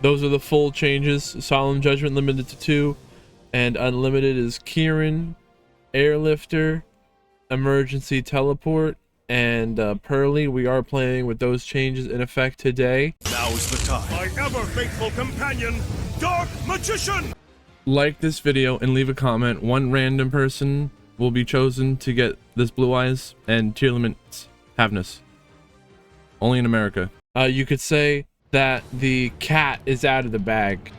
Those are the full changes. Solemn Judgment limited to 2, and unlimited is Kieran, Airlifter, Emergency Teleport, and Pearly. We are playing with those changes in effect today. Now's the time. My ever-faithful companion, Dark Magician! Like this video and leave a comment. One random person will be chosen to get this Blue Eyes and tier limits Havness. Only in America. You could say that the cat is out of the bag.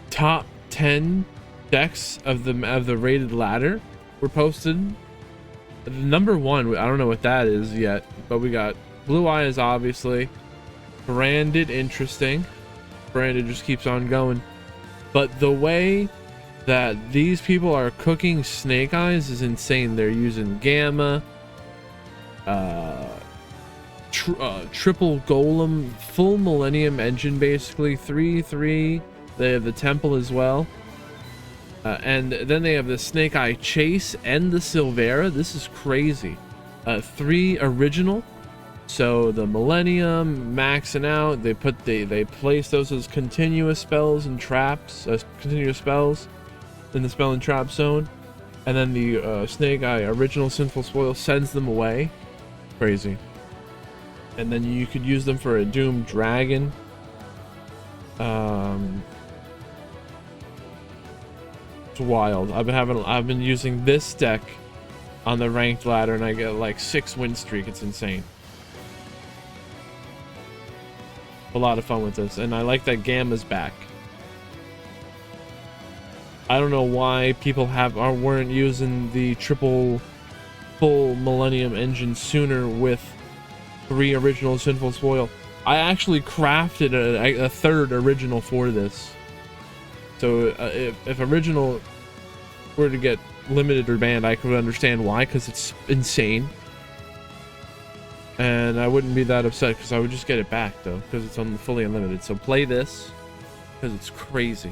Top 10 decks of the rated ladder were posted. Number 1, I don't know what that is yet, but we got Blue Eyes, obviously. Branded, interesting. Branded just keeps on going. But the way that these people are cooking Snake Eyes is insane. They're using Gamma, triple golem, full millennium engine, basically 3-3. They have the temple as well, and then they have the Snake Eye Chase and the Silvera. This is crazy. 3 original, so the millennium maxing out. They place those as continuous spells and traps, continuous spells in the spell and trap zone, and then the Snake Eye original Sinful Spoil sends them away. Crazy. And then you could use them for a Doom Dragon. It's wild. I've been using this deck on the ranked ladder, and I get like 6 win streak. It's insane. A lot of fun with this, and I like that Gamma's back. I don't know why people weren't using the triple full Millennium engine sooner with 3 original Sinful Spoil. I actually crafted a 3rd original for this. So if original were to get limited or banned, I could understand why, because it's insane. And I wouldn't be that upset, because I would just get it back though, because it's fully unlimited. So play this, because it's crazy.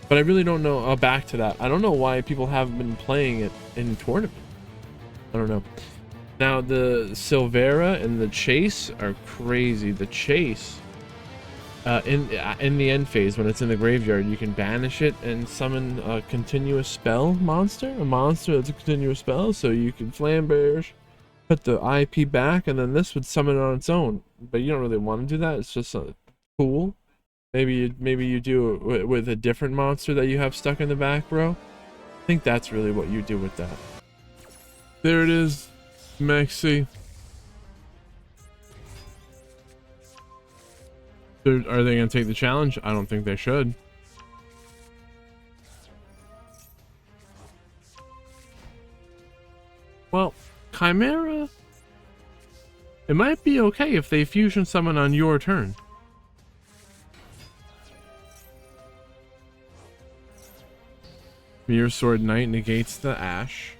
But I really don't know. Back to that. I don't know why people haven't been playing it in tournament. I don't know. Now the Silvera and the Chase are crazy. The Chase, in the end phase, when it's in the graveyard, you can banish it and summon a continuous spell monster. A monster that's a continuous spell. So you can Flamberge, put the IP back, and then this would summon it on its own. But you don't really want to do that. It's just cool. Maybe you do it with a different monster that you have stuck in the back row. I think that's really what you do with that. There it is, Maxi. Are they going to take the challenge? I don't think they should. Well, Chimera, it might be okay if they fusion summon on your turn. Mirror Sword Knight negates the Ash.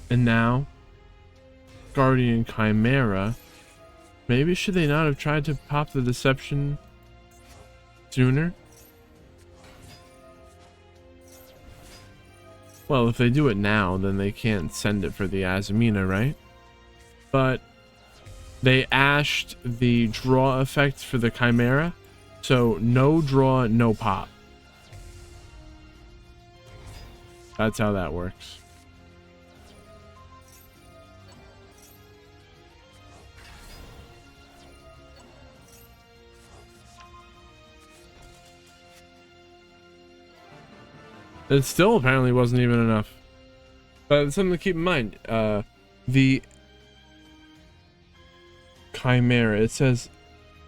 And now, Guardian Chimera. Maybe should they not have tried to pop the Deception sooner? Well, if they do it now, then they can't send it for the Azamina, right? But they ashed the draw effect for the Chimera, so no draw, no pop. That's how that works. It still apparently wasn't even enough. But it's something to keep in mind. The Chimera, it says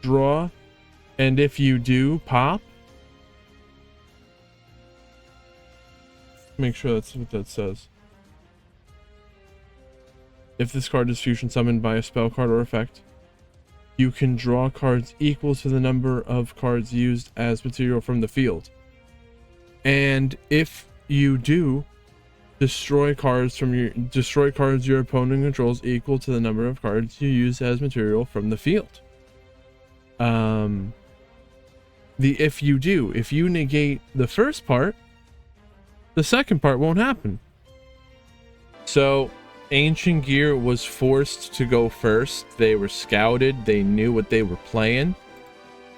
draw, and if you do pop, make sure that's what that says. If this card is fusion summoned by a spell card or effect, you can draw cards equal to the number of cards used as material from the field. And if you do, destroy cards your opponent controls equal to the number of cards you use as material from the field. if you negate the first part, the second part won't happen. So Ancient Gear was forced to go first. They were scouted. They knew what they were playing.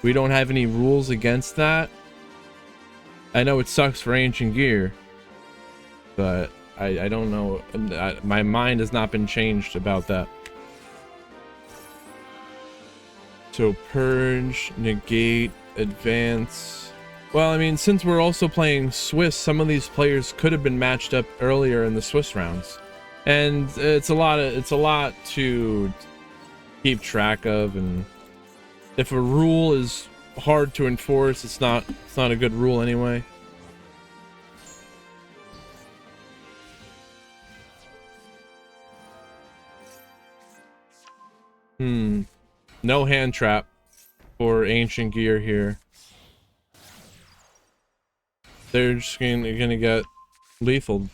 We don't have any rules against that. I know it sucks for Ancient Gear, but I don't know. My mind has not been changed about that. So purge, negate, advance. Well, I mean, since we're also playing Swiss, some of these players could have been matched up earlier in the Swiss rounds, and it's a lot to keep track of. And if a rule is hard to enforce, it's not a good rule anyway. No hand trap for Ancient Gear here. They're just gonna get lethal.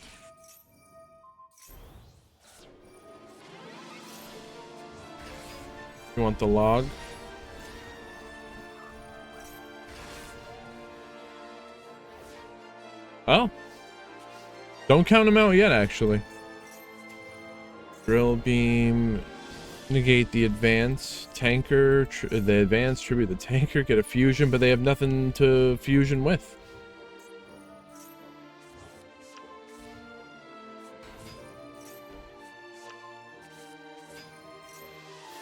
You want the log? Oh, don't count them out yet, actually. Drill beam, negate the advance. Tanker, the advance, tribute the tanker, get a fusion, but they have nothing to fusion with.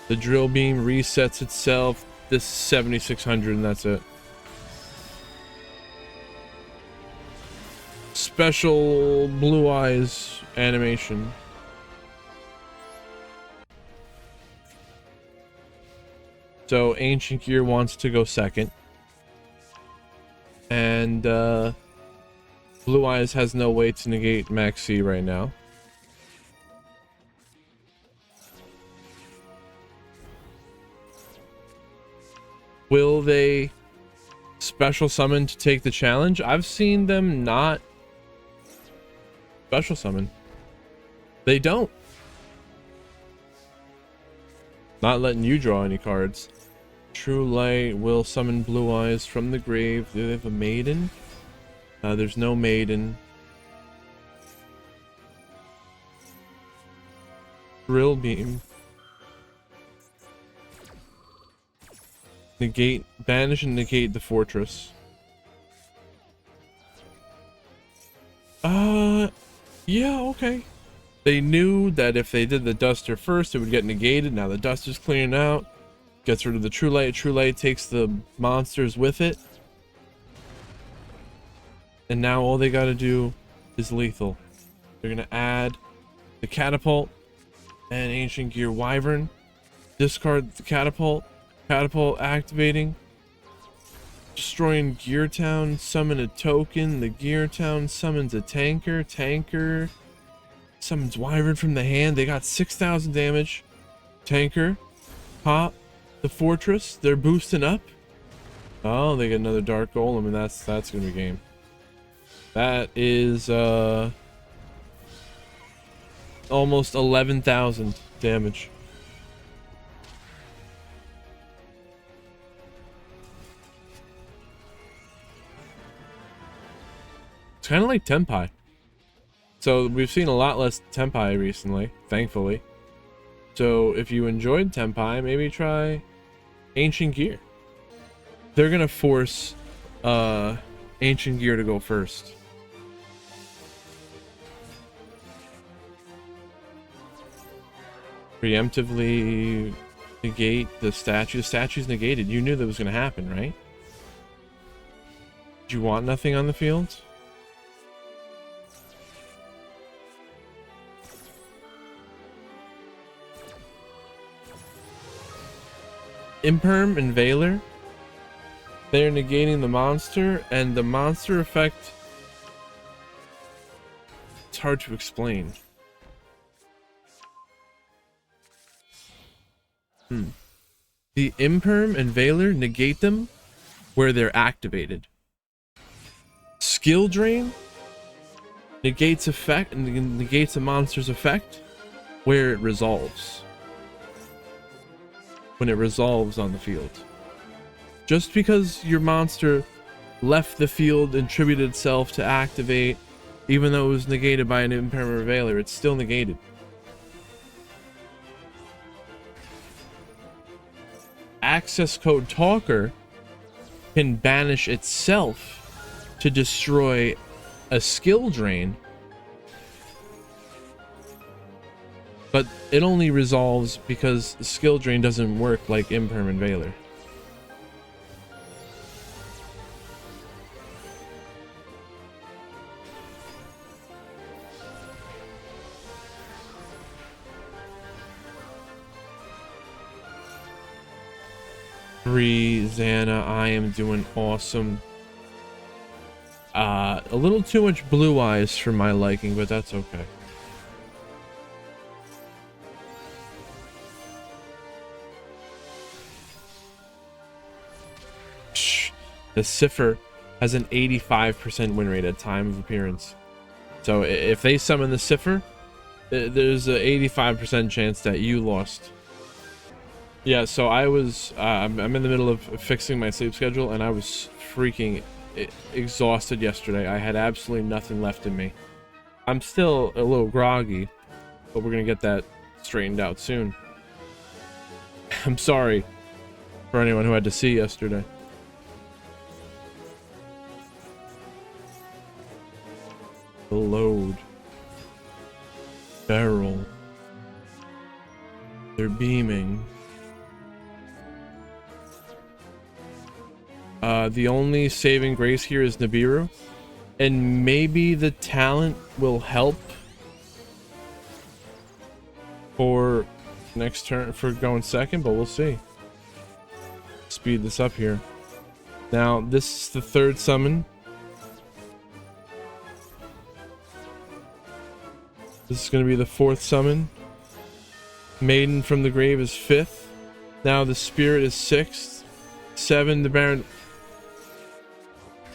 The drill beam resets itself. This is 7600 and that's it. Special blue eyes animation. So Ancient Gear wants to go second. And Blue Eyes has no way to negate Maxi right now. Will they special summon to take the challenge? I've seen them not special summon. They don't. Not letting you draw any cards. True Light will summon Blue Eyes from the grave. Do they have a maiden? There's no maiden. Drill beam. Negate, banish and negate the fortress. Yeah, okay. They knew that if they did the duster first, it would get negated. Now the duster's clearing out. Gets rid of the True Light. True Light takes the monsters with it. And now all they gotta do is lethal. They're gonna add the catapult and Ancient Gear Wyvern. Discard the catapult. Catapult activating. Destroying Gear Town. Summon a token. The Gear Town summons a tanker. Tanker summons Wyvern from the hand. They got 6,000 damage. Tanker. Pop the fortress. They're boosting up. Oh, they get another Dark Golem, and that's gonna be game. That is almost 11,000 damage. It's kind of like tenpai. So we've seen a lot less tenpai recently, thankfully. So if you enjoyed tenpai, maybe try Ancient Gear. They're gonna force Ancient Gear to go first. Preemptively negate the statue. The statue's negated. You knew that was gonna happen, right? Did you want nothing on the field? Imperm and Veiler, they're negating the monster, and the monster effect, it's hard to explain. The Imperm and Veiler negate them where they're activated. Skill Drain negates effect and negates a monster's effect where it resolves. When it resolves on the field. Just because your monster left the field and attributed itself to activate, even though it was negated by an impermanent Veiler, it's still negated. Access code Talker can banish itself to destroy a skill drain, but it only resolves because skill drain doesn't work like impermanent Veiler. Xana, I am doing awesome. A little too much blue eyes for my liking, but that's okay. The Cipher has an 85% win rate at time of appearance. So if they summon the Cipher, there's an 85% chance that you lost. Yeah, so I was, I'm in the middle of fixing my sleep schedule, and I was freaking exhausted yesterday. I had absolutely nothing left in me. I'm still a little groggy, but we're gonna get that straightened out soon. I'm sorry for anyone who had to see yesterday. The load. Barrel. They're beaming. The only saving grace here is Nibiru, and maybe the talent will help for next turn for going second, but we'll see. Speed this up here. Now this is the third summon. This is going to be the fourth summon. Maiden from the Grave is fifth. Now the Spirit is sixth. 7, the Baron.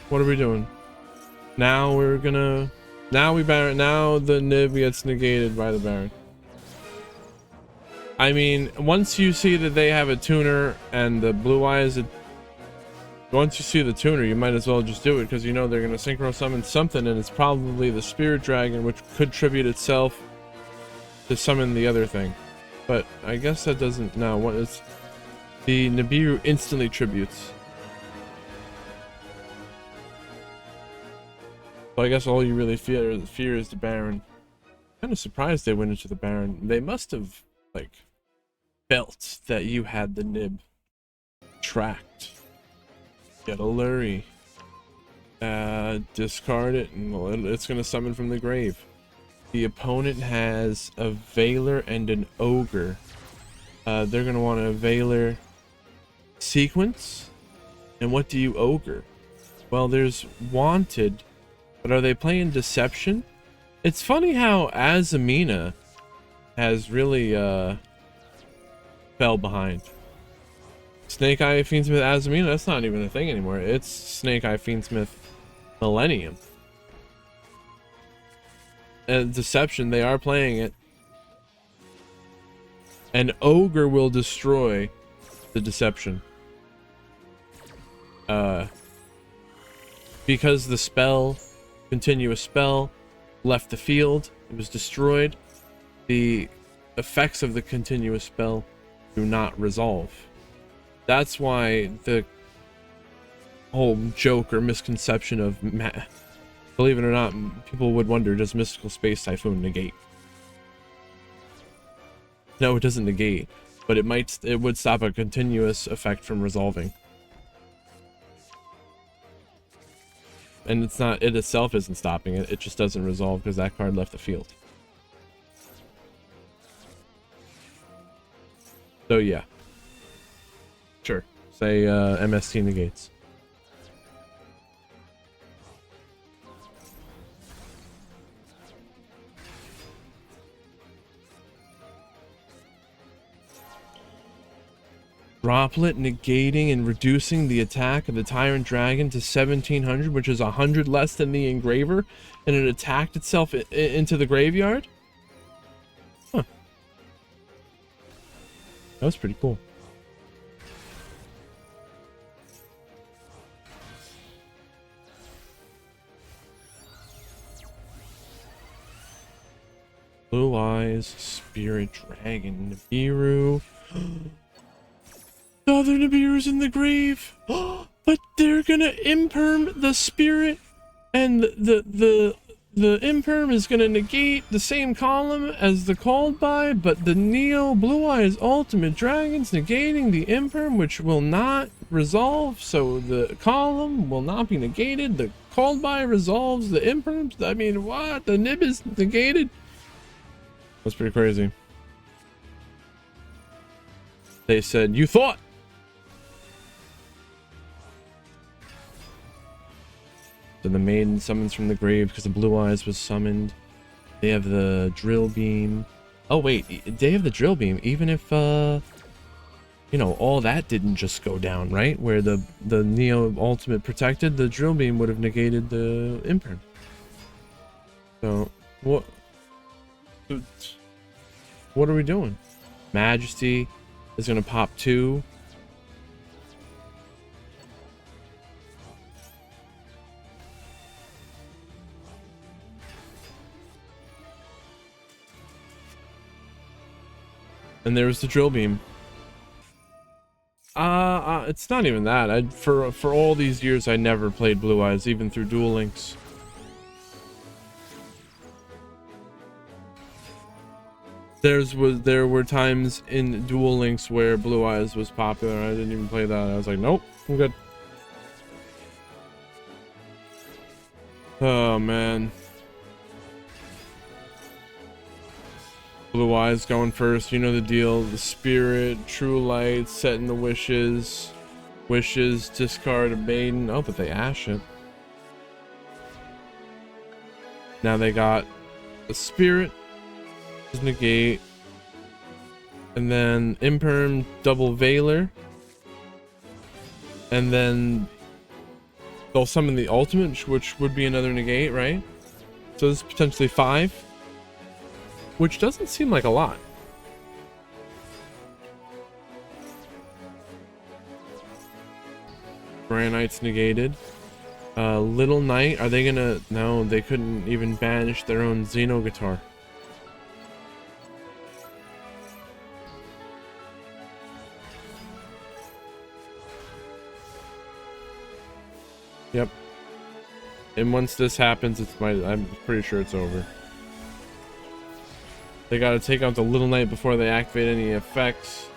What are we doing? Now we're gonna... Now the Nib gets negated by the Baron. I mean, once you see that they have a tuner and the blue eyes, once you see the tuner, you might as well just do it, because you know they're gonna synchro summon something, and it's probably the Spirit Dragon, which could tribute itself to summon the other thing. But I guess that doesn't... No, what is... The Nibiru instantly tributes. So I guess all you really fear is the Baron. Kind of surprised they went into the Baron. They must have, like, felt that you had the Nib tracked. Get a Lurry. Discard it, and it's going to summon from the grave. The opponent has a Veiler and an Ogre. They're going to want a Veiler sequence. And what do you Ogre? Well, there's Wanted. But are they playing Deception? It's funny how Azamina has really fell behind. Snake Eye Fiendsmith Azamina, that's not even a thing anymore. It's Snake Eye Fiendsmith Millennium. And Deception, they are playing it. An Ogre will destroy the Deception. Because the spell... Continuous spell left the field, it was destroyed. The effects of the continuous spell do not resolve. That's why the whole joke or misconception of believe it or not, people would wonder, does Mystical Space Typhoon negate? No, it doesn't negate, but it would stop a continuous effect from resolving. And it's not, it itself isn't stopping it, it just doesn't resolve because that card left the field. So yeah. Sure. Say MST negates. Droplet negating and reducing the attack of the Tyrant Dragon to 1700, which is 100 less than the Engraver, and it attacked itself into the graveyard? Huh. That was pretty cool. Blue Eyes, Spirit Dragon, Nibiru. The other Nibiru's in the grave. But they're gonna imperm the spirit, and the imperm is gonna negate the same column as the called by, but the Neo Blue Eyes Ultimate Dragon's negating the imperm, which will not resolve, so the column will not be negated. The called by resolves the imperms. I mean, what? The nib is negated? That's pretty crazy. They said, you thought! So the maiden summons from the grave because the Blue Eyes was summoned. They have the drill beam. Oh wait, they have the drill beam even if you know, all that didn't just go down, right? Where the Neo Ultimate protected, the drill beam would have negated the imprint. So what are we doing? Majesty is gonna pop 2. And there's the drill beam. It's not even that. For all these years, I never played Blue Eyes, even through Duel Links. There were times in Duel Links where Blue Eyes was popular. I didn't even play that. I was like, nope, I'm good. Oh man. Blue Eyes going first, you know the deal. The Spirit, True Light, setting the wishes. Wishes, discard a maiden. Oh, but they ash it. Now they got the Spirit, negate, and then Imperm, double Veiler. And then they'll summon the ultimate, which would be another negate, right? So this is potentially 5. Which doesn't seem like a lot. Granite's negated. Little Knight, are they gonna... No, they couldn't even banish their own Xeno guitar. Yep. And once this happens, I'm pretty sure it's over. They gotta take out the Little Knight before they activate any effects.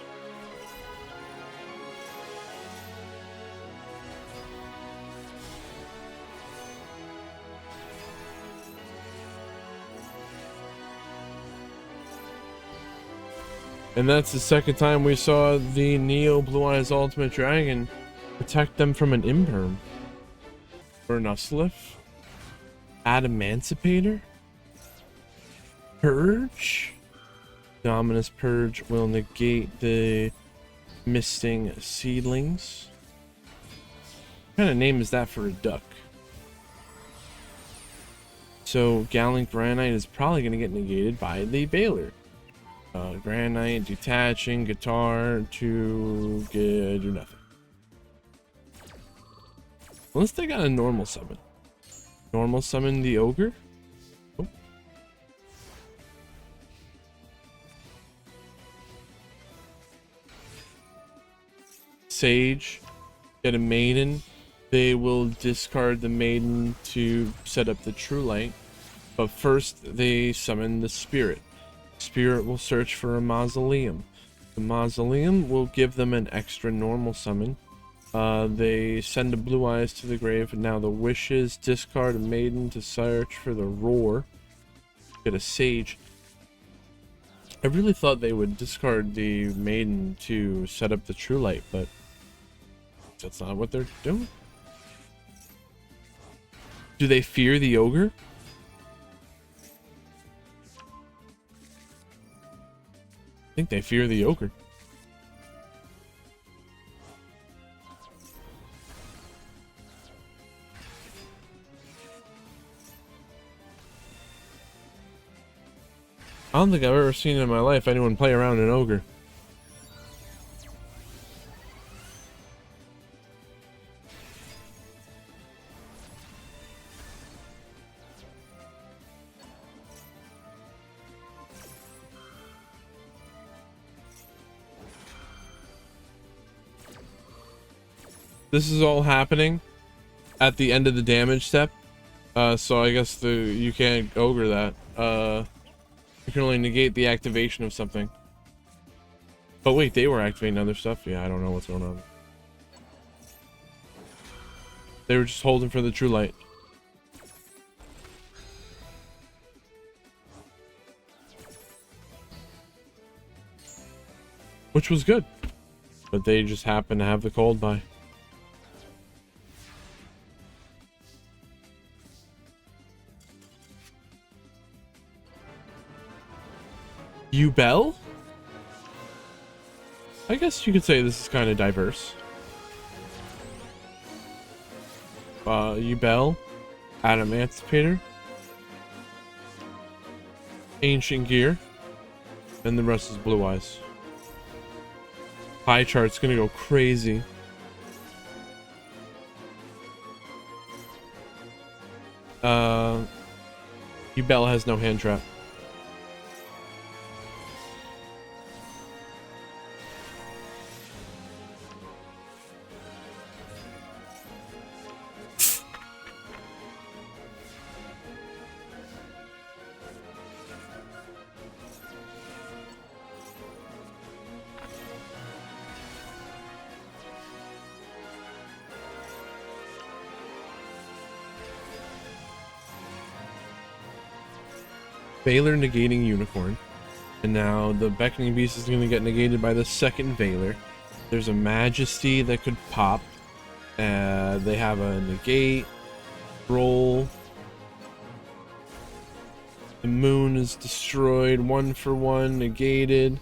And that's the second time we saw the Neo Blue Eyes Ultimate Dragon protect them from an Imperm. Burnusliff. Adamancipator. Purge. Dominus Purge will negate the misting seedlings. What kind of name is that for a duck? So Gallant Granite is probably going to get negated by the Baylor. Granite detaching guitar to do nothing. Unless they got a normal summon. Normal summon the ogre. Oh. Sage, get a maiden. They will discard the maiden to set up the True Light. But first they summon the Spirit. Spirit will search for a mausoleum. The mausoleum will give them an extra normal summon. They send a Blue Eyes to the grave. And now the wishes, discard a maiden to search for the roar. Get a sage. I really thought they would discard the maiden to set up the True Light, but that's not what they're doing. Do they fear the ogre? I think they fear the ogre. I don't think I've ever seen in my life anyone play around an ogre. This is all happening at the end of the damage step. So I guess you can't ogre that. You can only negate the activation of something. But wait, they were activating other stuff? Yeah, I don't know what's going on. They were just holding for the true light. Which was good. But they just happened to have the cold buy. Duel? I guess you could say this is kind of diverse. Duel, Emancipator, Ancient Gear, and the rest is Blue Eyes. Pie chart's gonna go crazy. Duel has no hand trap. Valor negating Unicorn, and now the Beckoning Beast is going to get negated by the second Valor. There's a Majesty that could pop. They have a negate, roll. The Moon is destroyed, 1-for-1, negated.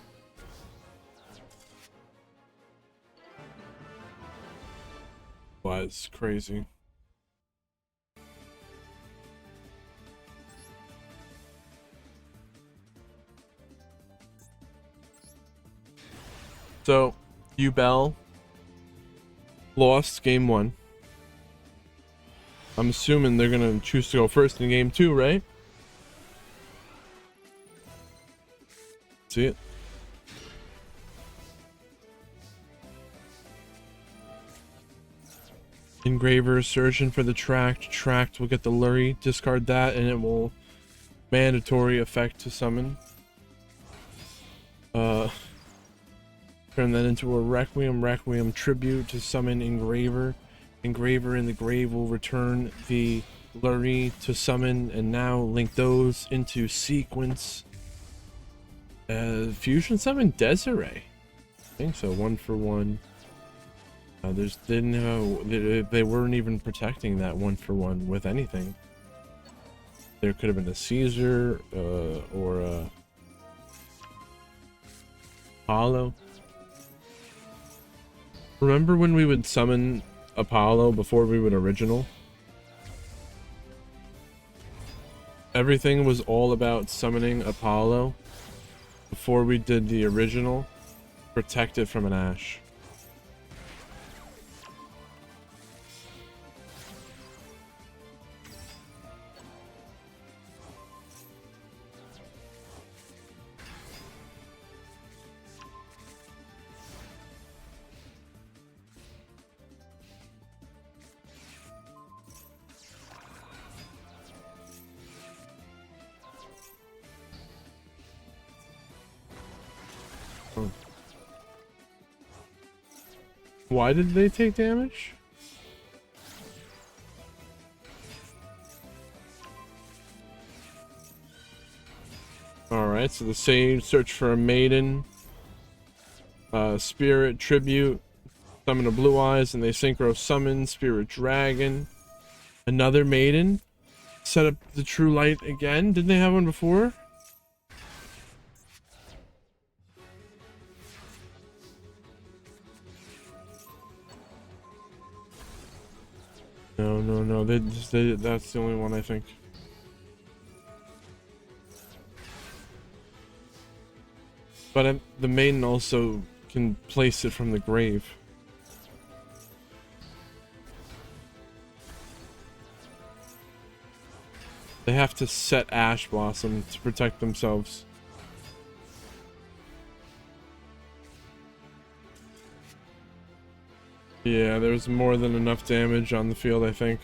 Was crazy. So, Duel lost game 1. I'm assuming they're gonna choose to go first in game 2, right? See it? Engraver, Surgeon for the Tract. Tract will get the Lurry. Discard that, and it will mandatory effect to summon. Turn that into a Requiem. Requiem tribute to summon Engraver. Engraver in the grave will return the Lurry to summon, and now link those into sequence. Fusion summon Desiree. I think so. 1-for-1. They weren't even protecting that 1-for-1 with anything. There could have been a Caesar or a Apollo. Remember when we would summon Apollo before we would original? Everything was all about summoning Apollo before we did the original. Protect it from an Ash. Why did they take damage? Alright, so the Sage search for a Maiden. Spirit Tribute. Summon a Blue Eyes, and they synchro summon Spirit Dragon. Another Maiden. Set up the True Light again. Didn't they have one before? No. That's the only one, I think. But the Maiden also can place it from the grave. They have to set Ash Blossom to protect themselves. Yeah, there's more than enough damage on the field, I think.